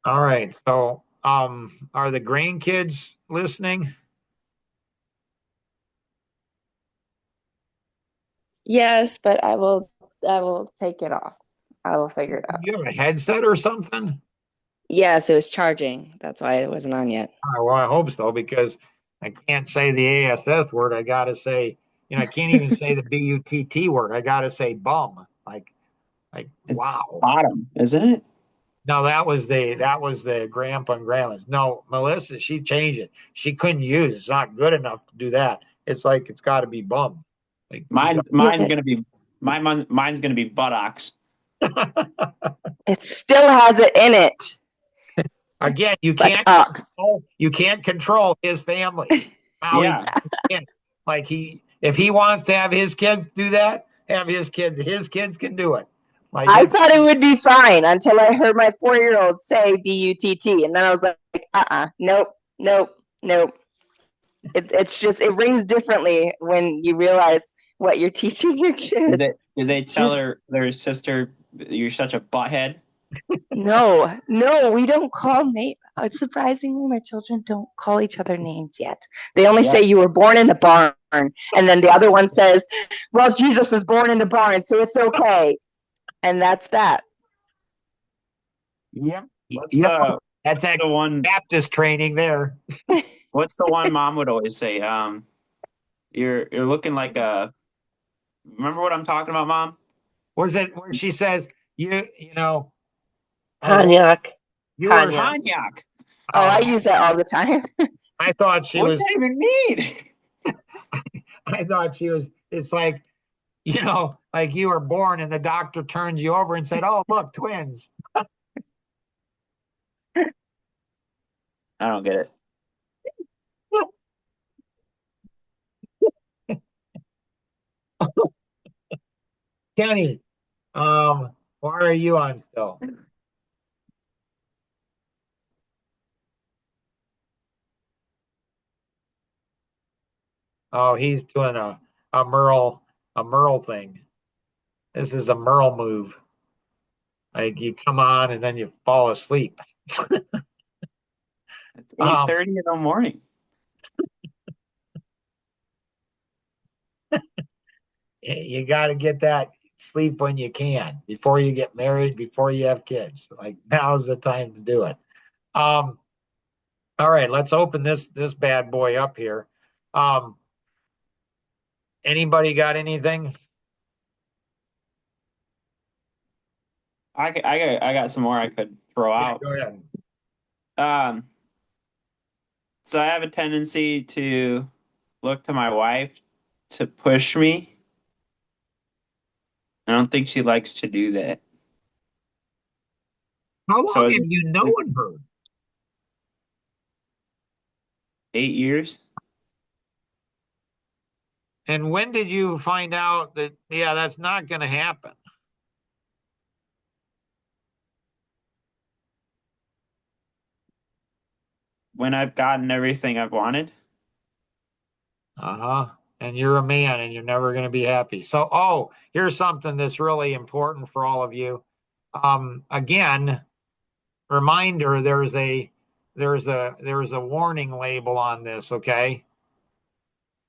All right. So, are the grandkids listening? Yes, but I will take it off. I will figure it out. You have a headset or something? Yes, it was charging. That's why it wasn't on yet. Well, I hope so because I can't say the ASS word. I got to say, I can't even say the BUTT word. I got to say bum. It's Wow. bottom, isn't it? No, that was the grandpa and grandma's. No, Melissa, she changed it. She couldn't use it. It's not good enough to do that. It's like it's got to be bum. Like you Mine, mine's Yeah, gonna be mine's gonna be buttocks. got it still has it in it, again. You but can't ox. you can't control his family. How he Yeah, can. Like if he wants to have his kids do that, have his kids. His kids can do it. Like I it's thought it would be fine until I heard my 4 year old say BUTT. And then I was like, nope, nope, nope. It's just, it rings differently when you realize what you're teaching your did kids. they tell Just, their sister you're such a butthead? no, no, we don't call names. Surprisingly, my children don't call each other names yet. They only Yeah, say you were born in the barn. And then the other one says, well, Jesus was born in the barn, so it's okay. And that's that. yep, what's yep. the That's what's that the one Baptist training there. what's the one mom would always say? You're looking like a. Remember what I'm talking about, mom? Where's it? Where she says you know oh Hanyak. you were Hanya. Cognac. Oh, I oh use that all the time. I thought she What's was that even mean? I thought she was. It's like like you were born and the doctor turns you over and said, "Oh, look, twins." I don't get it. Kenny, why are you on still? Oh, he's doing a Merle thing. This is a Merle move. Like you come on and then you fall asleep. It's eight Um, thirty in the morning. you got to get that sleep when you can before you get married, before you have kids. Like now's the time to do it. Um, all right, let's open this bad boy up here. Um, anybody got anything? I got some more I could throw Yeah, out. go ahead. Um, so I have a tendency to look to my wife to push me. I don't think she likes to do that. How long So have you is known her? 8 years. And when did you find out that, yeah, that's not going to happen? When I've gotten everything I've wanted. Uh-huh. And you're a man and you're never going to be happy. So, here's something that's really important for all of you. Again, reminder, there's a warning label on this, okay?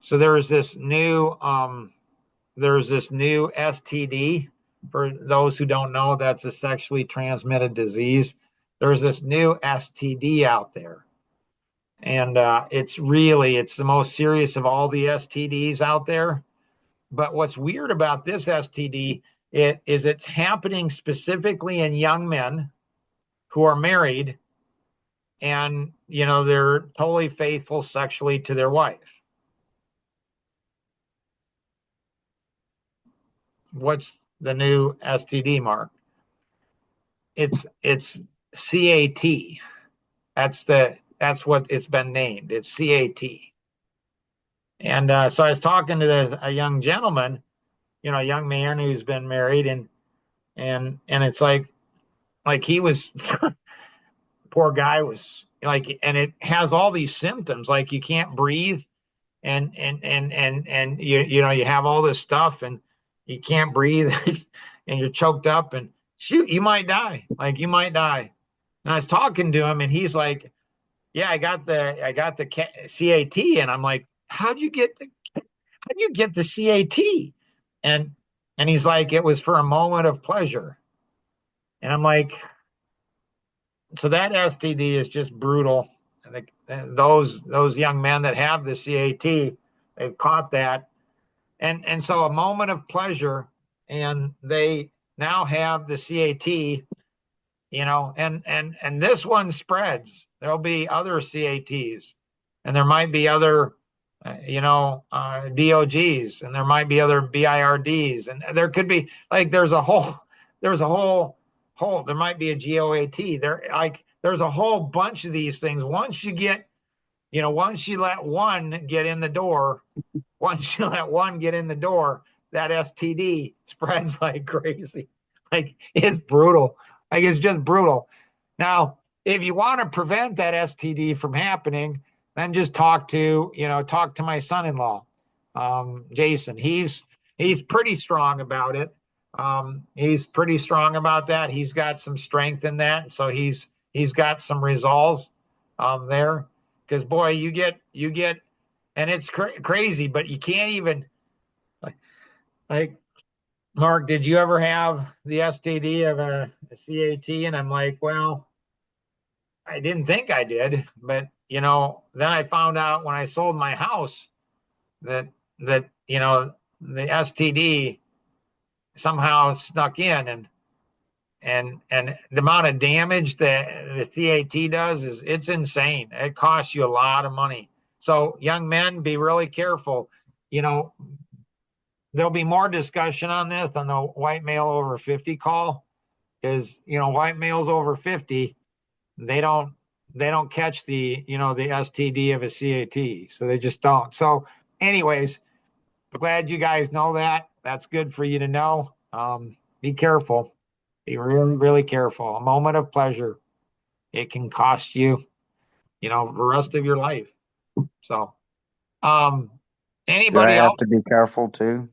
So there's this new STD. For those who don't know, that's a sexually transmitted disease. There's this new STD out there. And it's the most serious of all the STDs out there. But what's weird about this STD it's happening specifically in young men who are married and they're totally faithful sexually to their wife. What's the new STD, Mark? It's CAT. That's what it's been named. It's CAT. And so I was talking to a young gentleman, a young man who's been married, and it's like he was poor guy was like, and it has all these symptoms like you can't breathe, and you have all this stuff and you can't breathe, and you're choked up and shoot, you might die. Like you might die. And I was talking to him, and he's like, "Yeah, I got the CAT," and I'm like, "How'd you get the CAT?" And he's like, "It was for a moment of pleasure." And I'm like, so that STD is just brutal. I think those young men that have the CAT, they've caught that, and so a moment of pleasure, and they now have the CAT, and this one spreads. There'll be other CATs, and there might be other, DOGs, and there might be other BIRDs, and there could be like there might be a GOAT. There's a whole bunch of these things. Once you let one get in the door, that STD spreads like crazy. Like it's brutal. Like it's just brutal. Now, if you want to prevent that STD from happening, then just talk to my son-in-law, Jason. He's pretty strong about it. He's pretty strong about that. He's got some strength in that. So he's got some resolve there. Because boy, you get, and it's crazy, but you can't even like Mark, did you ever have the STD of a CAT? And I'm like, well, I didn't think I did, but then I found out when I sold my house that the STD somehow snuck in, and the amount of damage that the CAT does it's insane. It costs you a lot of money. So young men, be really careful. There'll be more discussion on this on the white male over 50 call, because white males over 50, they don't catch the the STD of a CAT, so they just don't. So anyways, glad you guys know that. That's good for you to know. Be careful. Be really, really careful. A moment of pleasure, it can cost you, the rest of your life. So, Do anybody I have else? to be careful too?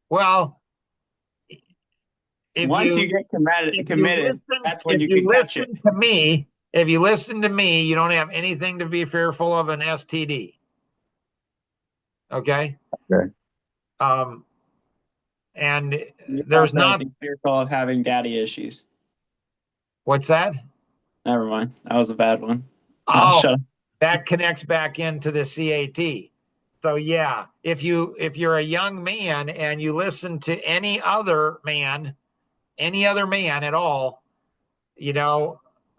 Well, Once you get committed, that's when you can catch it. If you listen to me, you don't have anything to be fearful of an STD. Okay. Okay. And You there's also not. be fearful of having daddy issues. What's that? Never mind. That was a bad one. Oh, Shut up. that connects back into the CAT. So yeah, if you're a young man and you listen to any other man at all,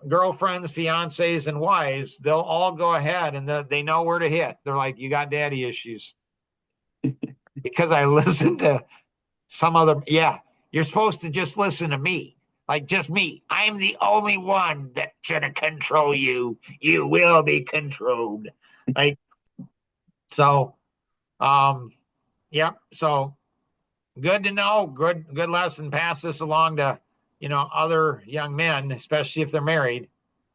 girlfriends, fiancés, and wives, they'll all go ahead and they know where to hit. They're like, you got daddy issues. Because I listened to some other, yeah, you're supposed to just listen to me. Like just me. I'm the only one that should control you. You will be controlled. Like, so, yep. So good to know. Good lesson. Pass this along to, other young men, especially if they're married.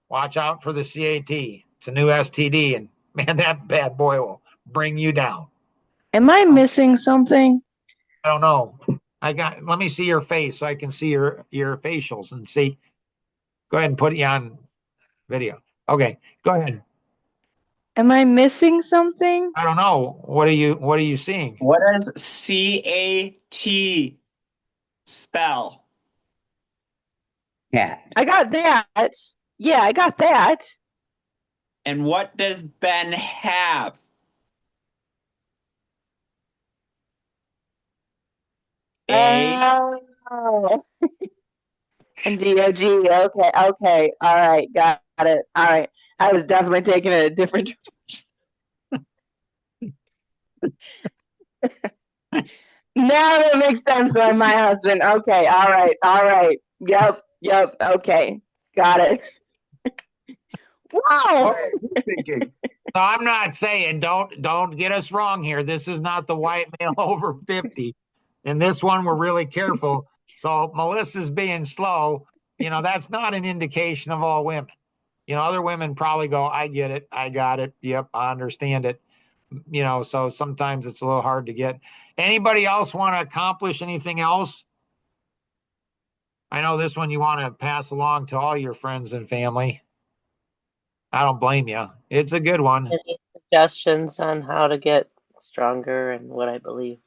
Watch out for the CAT. It's a new STD, and man, that bad boy will bring you down. Am I missing something? I don't know. Let me see your face so I can see your facials and see. Go ahead and put you on video. Okay, go ahead. Am I missing something? I don't know. What are you seeing? What does CAT spell? Cat. I got that. Yeah, I got that. And what does Ben have? Oh. And DOG. Okay. Okay. All right. Got it. All right. I was definitely taking a different Now that makes sense on my husband. Okay. All right. All right. Yep. Yep. Okay. Got it. Wow. So I'm not saying don't get us wrong here. This is not the white male over 50. In this one, we're really careful. So Melissa's being slow. That's not an indication of all women. Other women probably go, I get it. I got it. Yep. I understand it. So sometimes it's a little hard to get. Anybody else want to accomplish anything else? I know this one you want to pass along to all your friends and family. I don't blame you. It's a good one. Any suggestions on how to get stronger and what I believe?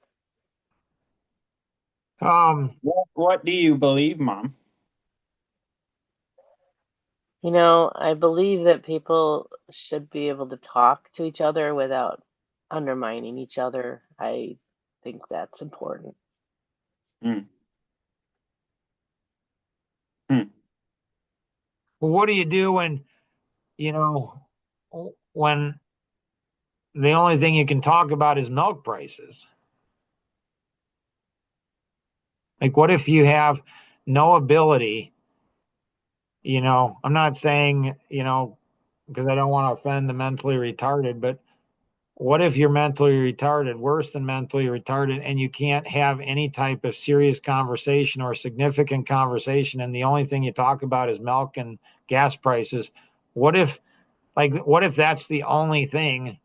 What do you believe, Mom? I believe that people should be able to talk to each other without undermining each other. I think that's important. Hmm. Well, what do you do when, you know, when the only thing you can talk about is milk prices? Like, what if you have no ability? I'm not saying, because I don't want to offend the mentally retarded, but what if you're mentally retarded, worse than mentally retarded, and you can't have any type of serious conversation or significant conversation, and the only thing you talk about is milk and gas prices? What if, what if that's the only thing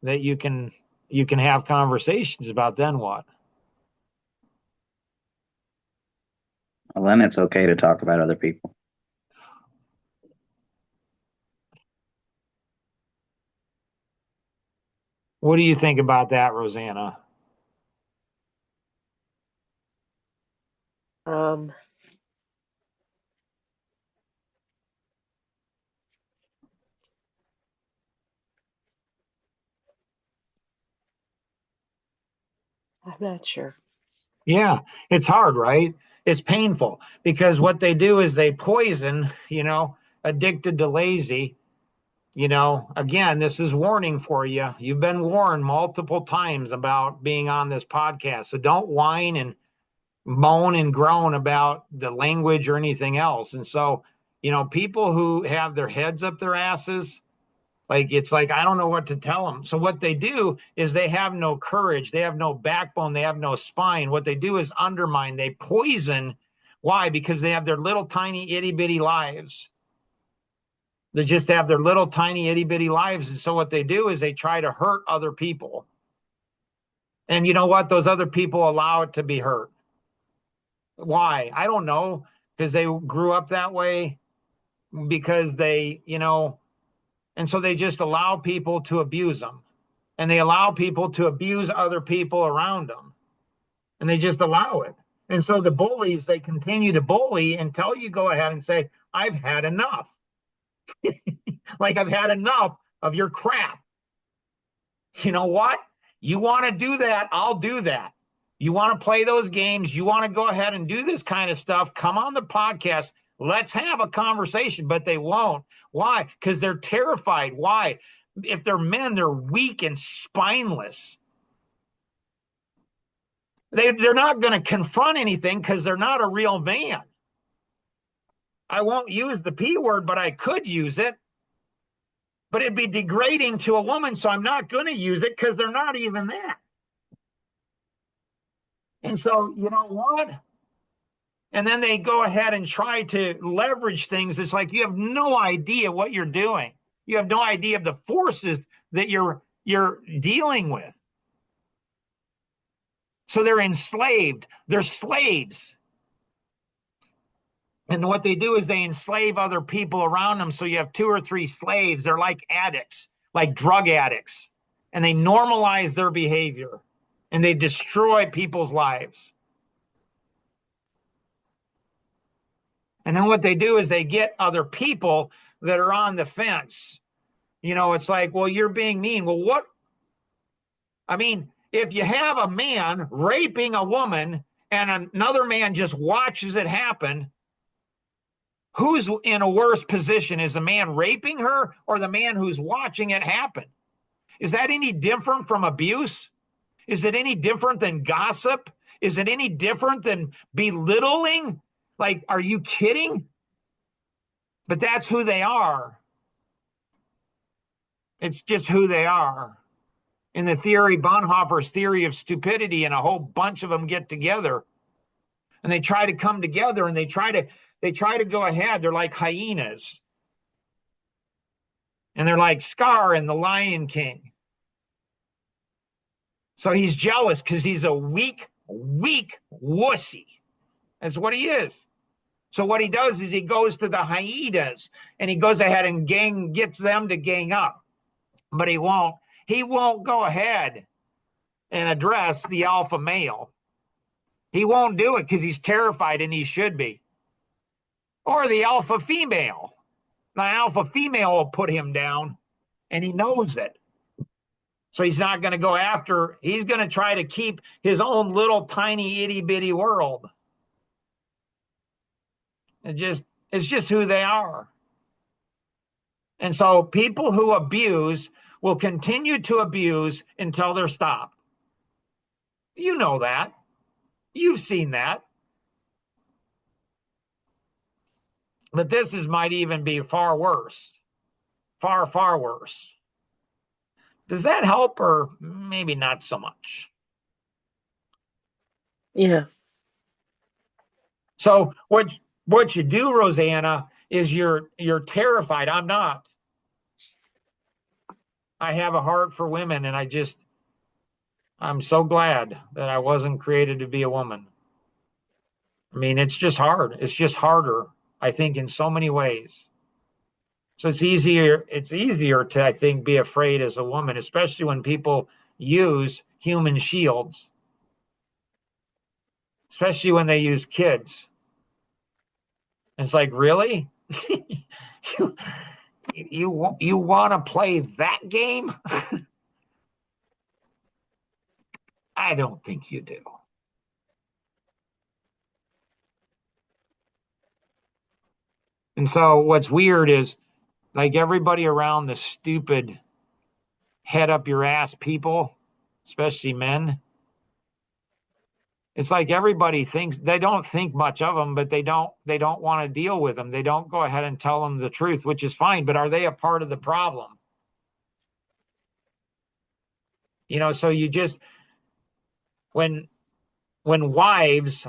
that you can have conversations about? Then what? Well, then it's okay to talk about other people. What do you think about that, Rosanna? Um, I'm not sure. Yeah, it's hard, right? It's painful because what they do is they poison, addicted to lazy. Again, this is warning for you. You've been warned multiple times about being on this podcast. So don't whine and moan and groan about the language or anything else. And so, people who have their heads up their asses, it's like, I don't know what to tell them. So what they do is they have no courage. They have no backbone. They have no spine. What they do is undermine. They poison. Why? Because they have their little tiny itty bitty lives. They just have their little tiny itty bitty lives. And so what they do is they try to hurt other people. And you know what? Those other people allow it to be hurt. Why? I don't know. Because they grew up that way. Because they, and so they just allow people to abuse them. And they allow people to abuse other people around them. And they just allow it. And so the bullies, they continue to bully until you go ahead and say, I've had enough. I've had enough of your crap. You know what? You want to do that? I'll do that. You want to play those games? You want to go ahead and do this kind of stuff? Come on the podcast. Let's have a conversation, but they won't. Why? Because they're terrified. Why? If they're men, they're weak and spineless. They're not going to confront anything because they're not a real man. I won't use the P word, but I could use it. But it'd be degrading to a woman, so I'm not going to use it because they're not even that. And so, you know what? And then they go ahead and try to leverage things. It's like you have no idea what you're doing. You have no idea of the forces that you're dealing with. So they're enslaved. They're slaves. And what they do is they enslave other people around them. So you have 2 or 3 slaves. They're like addicts, like drug addicts. And they normalize their behavior. And they destroy people's lives. And then what they do is they get other people that are on the fence. It's like, well, you're being mean. Well, what? I mean, if you have a man raping a woman and another man just watches it happen, who's in a worse position? Is the man raping her or the man who's watching it happen? Is that any different from abuse? Is it any different than gossip? Is it any different than belittling? Are you kidding? But that's who they are. It's just who they are. In the theory, Bonhoeffer's theory of stupidity, and a whole bunch of them get together and they try to come together and they try to go ahead. They're like hyenas. And they're like Scar in The Lion King. So he's jealous because he's a weak wussy. That's what he is. So what he does is he goes to the hyenas and he goes ahead and gets them to gang up. But he won't go ahead and address the alpha male. He won't do it because he's terrified, and he should be. Or the alpha female. The alpha female will put him down, and he knows it. So he's not going to go after, he's going to try to keep his own little tiny itty bitty world. It's just who they are. And so people who abuse will continue to abuse until they're stopped. You know that. You've seen that. But might even be far worse. Far, far worse. Does that help, or maybe not so much? Yes. So what you do, Rosanna, is you're terrified. I'm not. I have a heart for women, and I'm so glad that I wasn't created to be a woman. I mean, it's just hard. It's just harder, I think, in so many ways. So it's easier to, I think, be afraid as a woman, especially when people use human shields, especially when they use kids. And it's like, really? you want to play that game? I don't think you do. And so what's weird is, like, everybody around the stupid head up your ass people, especially men, it's like everybody thinks, they don't think much of them, but they don't want to deal with them. They don't go ahead and tell them the truth, which is fine, but are they a part of the problem? So you just, when wives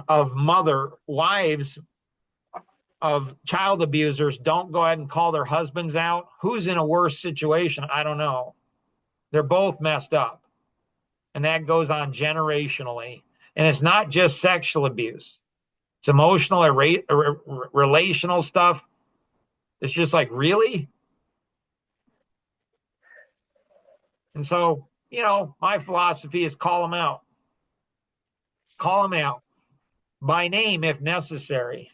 of child abusers don't go ahead and call their husbands out, who's in a worse situation? I don't know. They're both messed up. And that goes on generationally. And it's not just sexual abuse. It's emotional or relational stuff. It's just like, really? And so, my philosophy is call them out. Call them out by name if necessary.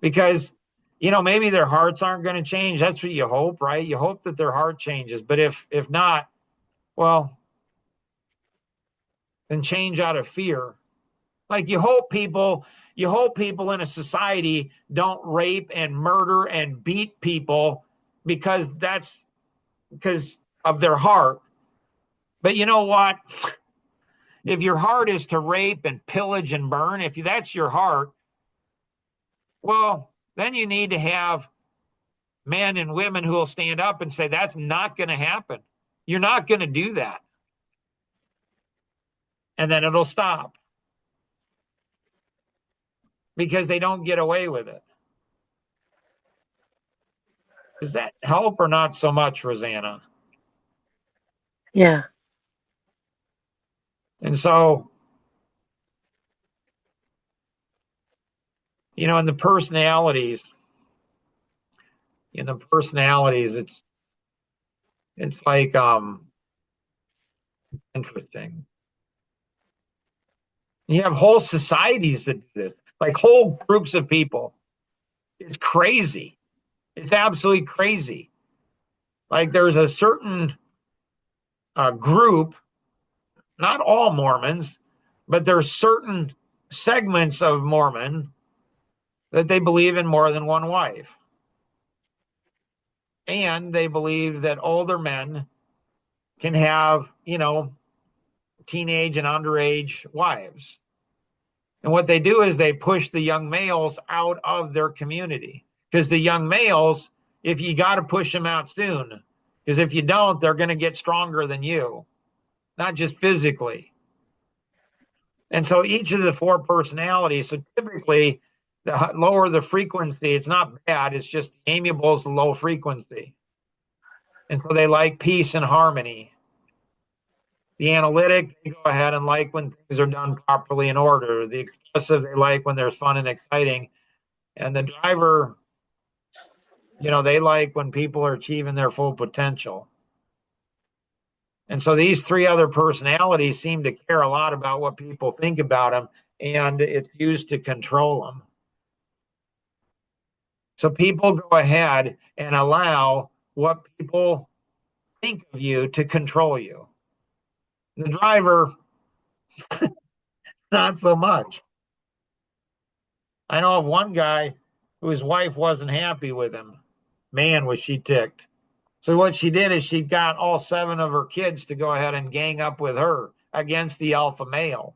Because, maybe their hearts aren't going to change. That's what you hope, right? You hope that their heart changes. But if not, well, then change out of fear. Like, you hope people in a society don't rape and murder and beat people because of their heart. But you know what? If your heart is to rape and pillage and burn, if that's your heart, well, then you need to have men and women who will stand up and say, that's not going to happen. You're not going to do that. And then it'll stop. Because they don't get away with it. Does that help or not so much, Rosanna? Yeah. And so, in the personalities, it's like, interesting. You have whole societies that do this, like whole groups of people. It's crazy. It's absolutely crazy. Like, there's a certain group, not all Mormons, but there's certain segments of Mormon that they believe in more than one wife. And they believe that older men can have, teenage and underage wives. And what they do is they push the young males out of their community. Because the young males, if you got to push them out soon, because if you don't, they're going to get stronger than you, not just physically. And so each of the four personalities, so typically the lower the frequency, it's not bad, it's just amiable is the low frequency. And so they like peace and harmony. The analytic, they go ahead and like when things are done properly in order. The expressive, they like when there's fun and exciting. And the driver, they like when people are achieving their full potential. And so these three other personalities seem to care a lot about what people think about them, and it's used to control them. So people go ahead and allow what people think of you to control you. The driver, not so much. I know of one guy whose wife wasn't happy with him. Man, was she ticked. So what she did is she got all 7 of her kids to go ahead and gang up with her against the alpha male.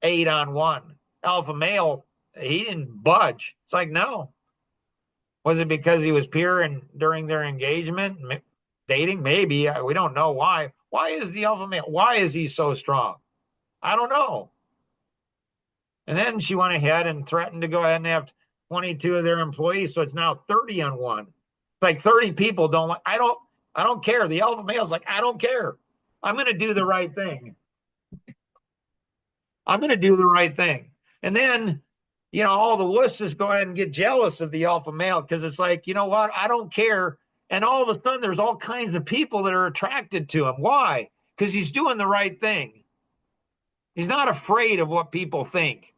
8-on-1. Alpha male, he didn't budge. It's like, no. Was it because he was pure and during their engagement, dating? Maybe. We don't know why. Why is the alpha male? Why is he so strong? I don't know. And then she went ahead and threatened to go ahead and have 22 of their employees. So it's now 30-on-1. It's like 30 people don't like, I don't care. The alpha male's like, I don't care. I'm going to do the right thing. I'm going to do the right thing. And then, all the wusses go ahead and get jealous of the alpha male because it's like, you know what? I don't care. And all of a sudden, there's all kinds of people that are attracted to him. Why? Because he's doing the right thing. He's not afraid of what people think.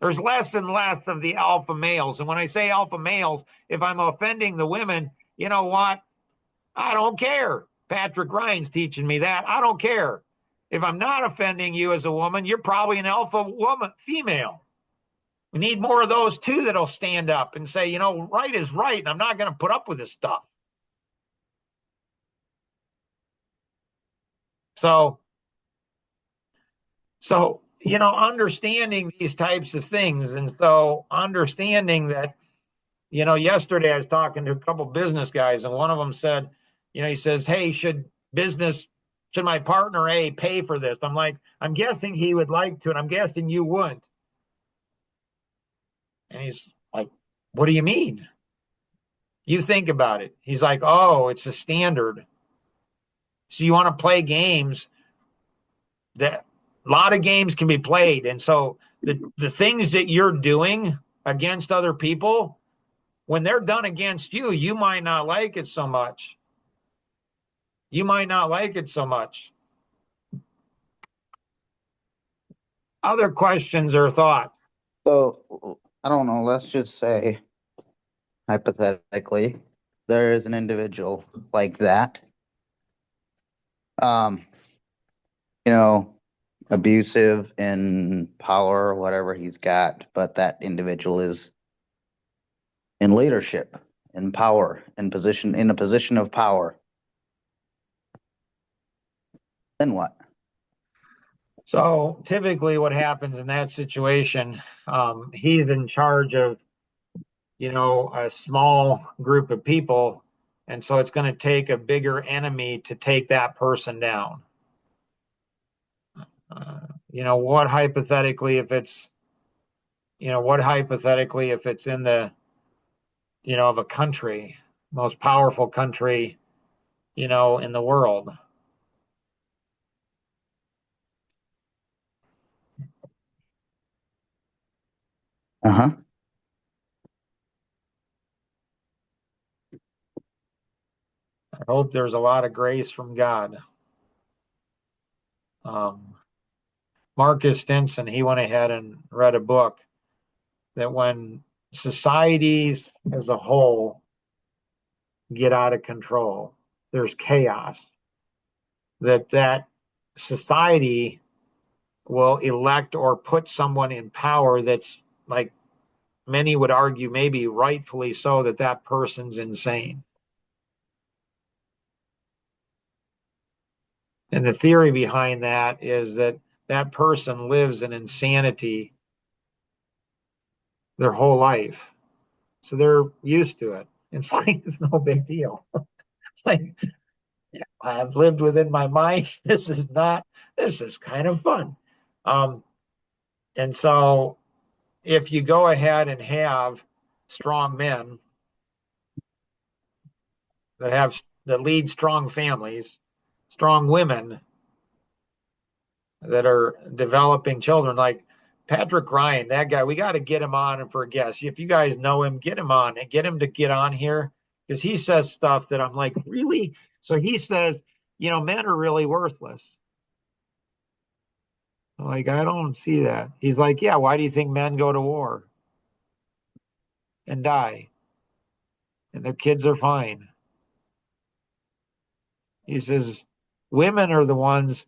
There's less and less of the alpha males. And when I say alpha males, if I'm offending the women, you know what? I don't care. Patrick Ryan's teaching me that. I don't care. If I'm not offending you as a woman, you're probably an alpha woman, female. We need more of those too that'll stand up and say, right is right, and I'm not going to put up with this stuff. So, understanding these types of things. And so understanding that, yesterday I was talking to a couple business guys, and one of them said, he says, hey, should my partner A pay for this? I'm like, I'm guessing he would like to, and I'm guessing you wouldn't. And he's like, what do you mean? You think about it. He's like, oh, it's a standard. So you want to play games that a lot of games can be played. And so the things that you're doing against other people, when they're done against you, you might not like it so much. You might not like it so much. Other questions or thoughts? So, I don't know, let's just say, hypothetically, there is an individual like that. Abusive in power or whatever he's got, but that individual is in leadership, in power, in a position of power. Then what? So typically what happens in that situation, he's in charge of, a small group of people. And so it's going to take a bigger enemy to take that person down. What hypothetically if it's in the, of a country, most powerful country, in the world. Uh-huh. I hope there's a lot of grace from God. Marcus Stinson, he went ahead and read a book that when societies as a whole get out of control, there's chaos, that society will elect or put someone in power that's, like many would argue, maybe rightfully so, that person's insane. And the theory behind that is that person lives in insanity their whole life. So they're used to it. It's like, it's no big deal. It's like, yeah, I've lived within my mind. This is kind of fun. And so if you go ahead and have strong men that lead strong families, strong women that are developing children, like Patrick Ryan, that guy. We got to get him on for a guest. If you guys know him, get him on and get him to get on here because he says stuff that I'm like, really? So he says, men are really worthless. Like, I don't see that. He's like, yeah, why do you think men go to war and die? And their kids are fine. He says, women are the ones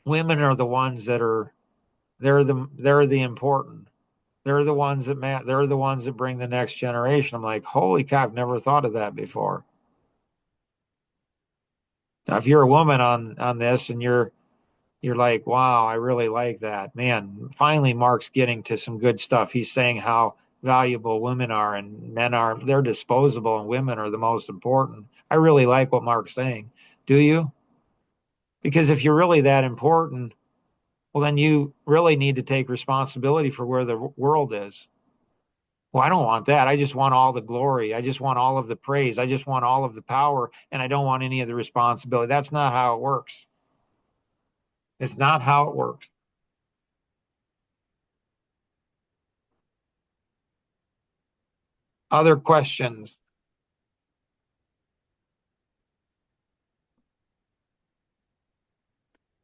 that are they're the important. They're the ones that they're the ones that bring the next generation. I'm like, holy cow, I've never thought of that before. Now, if you're a woman on this and you're like, wow, I really like that. Man, finally Mark's getting to some good stuff. He's saying how valuable women are and men are, they're disposable and women are the most important. I really like what Mark's saying. Do you? Because if you're really that important, well, then you really need to take responsibility for where the world is. Well, I don't want that. I just want all the glory. I just want all of the praise. I just want all of the power, and I don't want any of the responsibility. That's not how it works. It's not how it works. Other questions?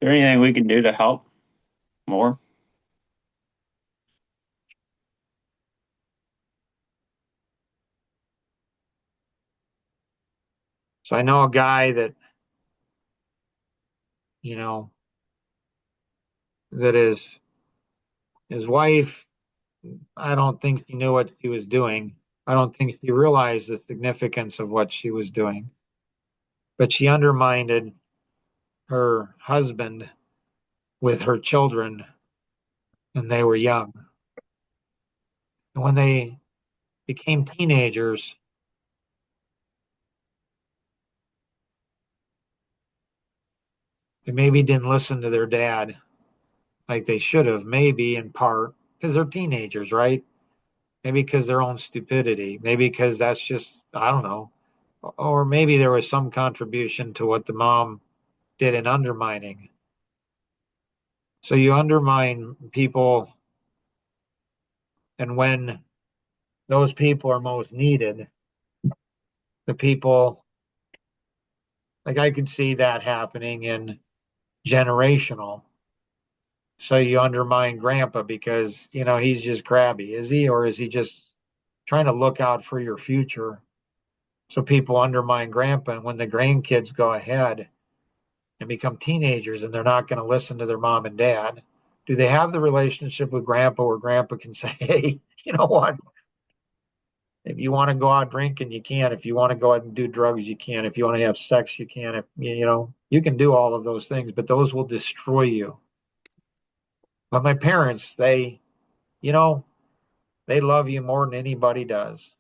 Is there anything we can do to help more? So I know a guy that, that is his wife. I don't think she knew what she was doing. I don't think she realized the significance of what she was doing. But she undermined her husband with her children when they were young. And when they became teenagers, they maybe didn't listen to their dad like they should have, maybe in part because they're teenagers, right? Maybe because their own stupidity, maybe because that's just, I don't know. Or maybe there was some contribution to what the mom did in undermining. So you undermine people, and when those people are most needed, the people, like I could see that happening in generational. So you undermine grandpa because, he's just crabby. Is he? Or is he just trying to look out for your future? So people undermine grandpa. And when the grandkids go ahead and become teenagers and they're not going to listen to their mom and dad, do they have the relationship with grandpa where grandpa can say, hey, you know what? If you want to go out drinking, you can. If you want to go out and do drugs, you can. If you want to have sex, you can. If, you can do all of those things, but those will destroy you. But my parents, they love you more than anybody does.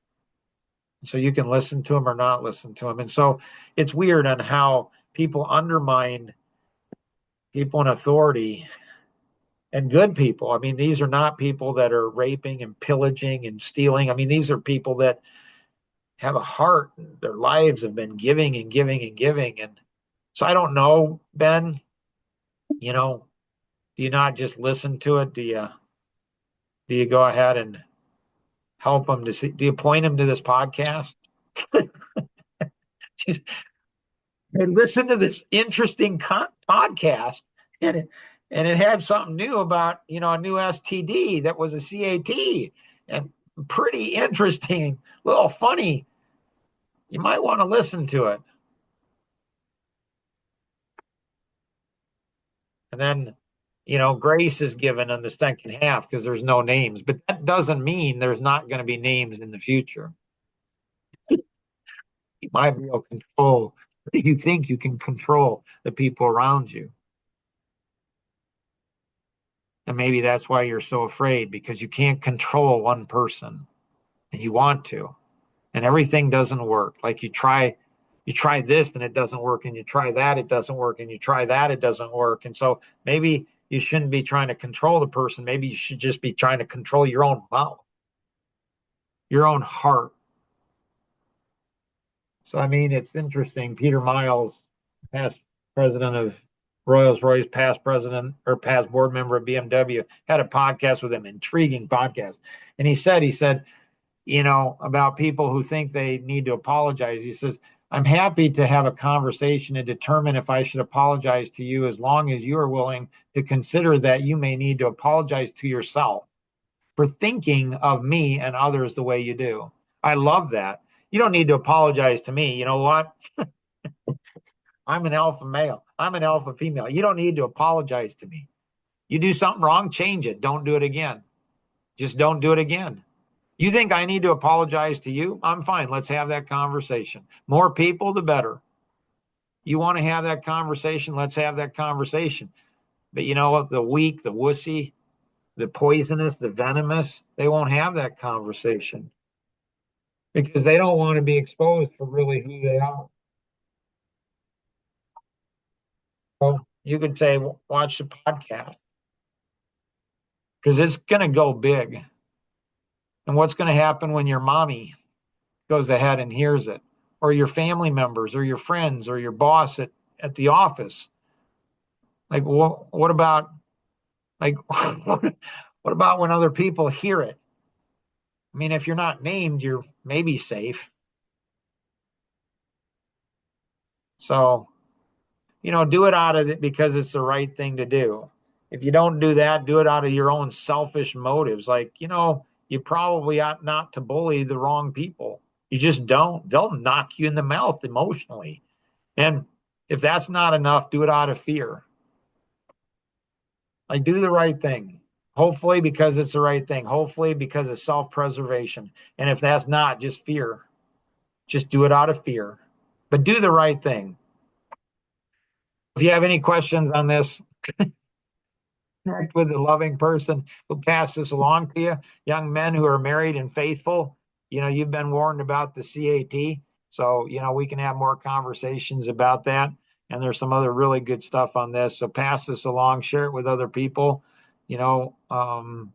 So you can listen to them or not listen to them. And so it's weird on how people undermine people in authority and good people. I mean, these are not people that are raping and pillaging and stealing. I mean, these are people that have a heart. Their lives have been giving and giving and giving. And so I don't know, Ben, do you not just listen to it? Do you go ahead and help them to see? Do you point them to this podcast? Hey, listen to this interesting podcast, and it had something new about a new STD that was a CAT, and pretty interesting, a little funny. You might want to listen to it. And then, grace is given in the second half because there's no names, but that doesn't mean there's not going to be names in the future. You might be able to control. You think you can control the people around you. And maybe that's why you're so afraid, because you can't control one person and you want to. And everything doesn't work. Like you try this and it doesn't work, and you try that, it doesn't work, and you try that, it doesn't work. And so maybe you shouldn't be trying to control the person. Maybe you should just be trying to control your own mouth, your own heart. So, I mean, it's interesting. Peter Miles, past president of Rolls-Royce, past president or past board member of BMW, had a podcast with him, intriguing podcast. And he said, about people who think they need to apologize. He says, I'm happy to have a conversation and determine if I should apologize to you as long as you are willing to consider that you may need to apologize to yourself for thinking of me and others the way you do. I love that. You don't need to apologize to me. You know what? I'm an alpha male. I'm an alpha female. You don't need to apologize to me. You do something wrong, change it. Don't do it again. Just don't do it again. You think I need to apologize to you? I'm fine. Let's have that conversation. More people, the better. You want to have that conversation? Let's have that conversation. But you know what? The weak, the wussy, the poisonous, the venomous, they won't have that conversation because they don't want to be exposed for really who they are. So you could say, watch the podcast because it's going to go big. And what's going to happen when your mommy goes ahead and hears it, or your family members, or your friends, or your boss at the office? Like, what about, like, what about when other people hear it? I mean, if you're not named, you're maybe safe. So, do it out of it because it's the right thing to do. If you don't do that, do it out of your own selfish motives. Like, you probably ought not to bully the wrong people. You just don't. They'll knock you in the mouth emotionally. And if that's not enough, do it out of fear. Like, do the right thing. Hopefully because it's the right thing. Hopefully because of self-preservation. And if that's not, just fear. Just do it out of fear. But do the right thing. If you have any questions on this, connect with a loving person who pass this along to you. Young men who are married and faithful, you've been warned about the CAT. So, we can have more conversations about that. And there's some other really good stuff on this. So pass this along, share it with other people, and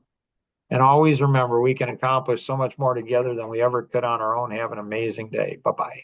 always remember we can accomplish so much more together than we ever could on our own. Have an amazing day. Bye-bye.